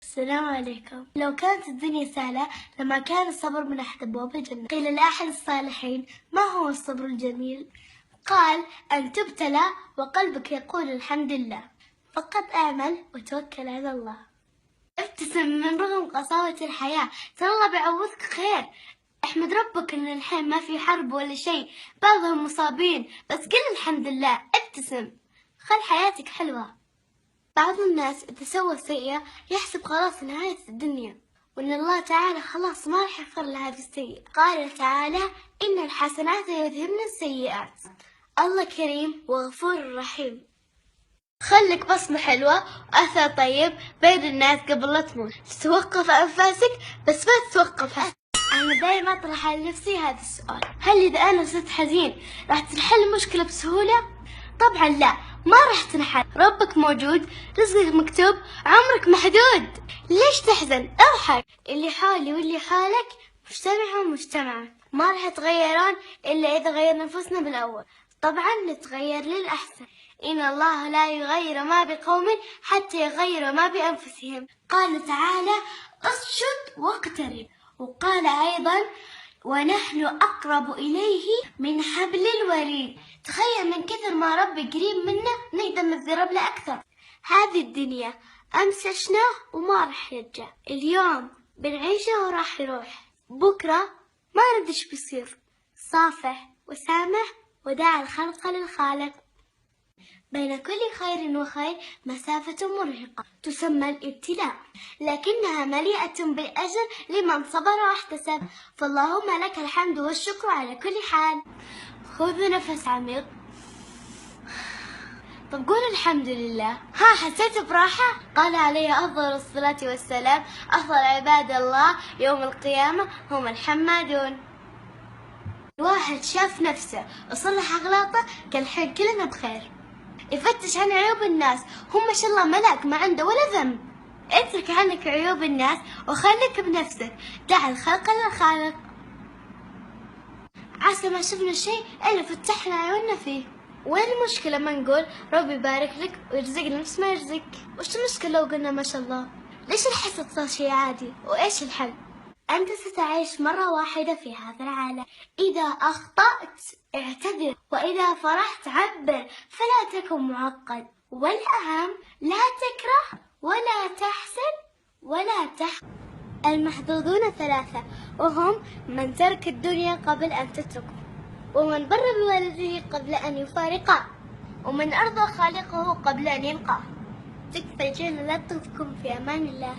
السلام عليكم. لو كانت الدنيا سهلة لما كان الصبر من أحد أبواب الجنة. قيل لأحد الصالحين: ما هو الصبر الجميل؟ قال: أن تبتلى وقلبك يقول الحمد لله، فقط أعمل وتوكل على الله. ابتسم من رغم قساوة الحياة، ترى الله بيعوضك خير. احمد ربك ان الحين ما في حرب ولا شيء، بعضهم مصابين، بس قل الحمد لله. ابتسم، خل حياتك حلوة. بعض الناس إذا سوى سيئة يحسب خلاص نهاية الدنيا، وإن الله تعالى خلاص ما راح يغفر له هذه السيئة. قال تعالى: إن الحسنات يذهبن السيئات. الله كريم وغفور رحيم. خلك بصمة حلوة وأثر طيب بين الناس قبل لا تموت. تتوقف أنفاسك بس ما تتوقف. أنا دايما أطرح على نفسي هذا السؤال: هل إذا أنا صرت حزين راح تنحل المشكلة بسهولة؟ طبعا لا، ما راح تنحل. ربك موجود، رزقك مكتوب، عمرك محدود. ليش تحزن؟ اضحك. اللي حولي واللي حولك مجتمع ومجتمع، ما راح يتغيرون إلا إذا غيرنا نفسنا بالأول. طبعا نتغير للأحسن. إن الله لا يغير ما بقوم حتى يغيروا ما بأنفسهم. قال تعالى: اسجد واقترب. وقال أيضا: ونحن أقرب إليه من حبل الوريد. تخيل من كثر ما ربي قريب منا نقدر نتقرب له أكثر. هذه الدنيا أمس عشناه وما راح يرجع، اليوم بنعيشه وراح يروح، بكرة ما ندري ايش بيصير. صافح وسامح ودع الخلق للخالق. بين كل خير وخير مسافة مرهقة تسمى الابتلاء، لكنها مليئة بالأجر لمن صبر واحتسب. فاللهم لك الحمد والشكر على كل حال. خذ نفس عميق. طب قول الحمد لله. حسيت براحة؟ قال عليه أفضل الصلاة والسلام: أفضل عباد الله يوم القيامة هم الحمادون. الواحد شاف نفسه وصلح أغلاطه كان الحين كلنا بخير. يفتش عن عيوب الناس، هم ما شاء الله ملاك ما عنده ولا ذنب. اترك عنك عيوب الناس وخليك بنفسك، دع الخلق للخالق. عسى ما شفنا شيء إلا فتحنا عيوننا فيه. وين المشكلة ما نقول ربي يبارك لك ويرزقنا نفس ما يرزق؟ وش المشكلة لو قلنا ما شاء الله؟ ليش الحسد صار شيء عادي؟ وإيش الحل؟ أنت ستعيش مرة واحدة في هذا العالم، إذا أخطأت اعتذر، وإذا فرحت عبر، فلا تكن معقد. والأهم لا تكره ولا تحسد ولا تحقد. المحظوظون ثلاثة، وهم: من ترك الدنيا قبل أن تتركه، ومن بر بوالده قبل أن يفارقه، ومن أرضى خالقه قبل أن يلقاه. تكفى جل لطفكم في أمان الله.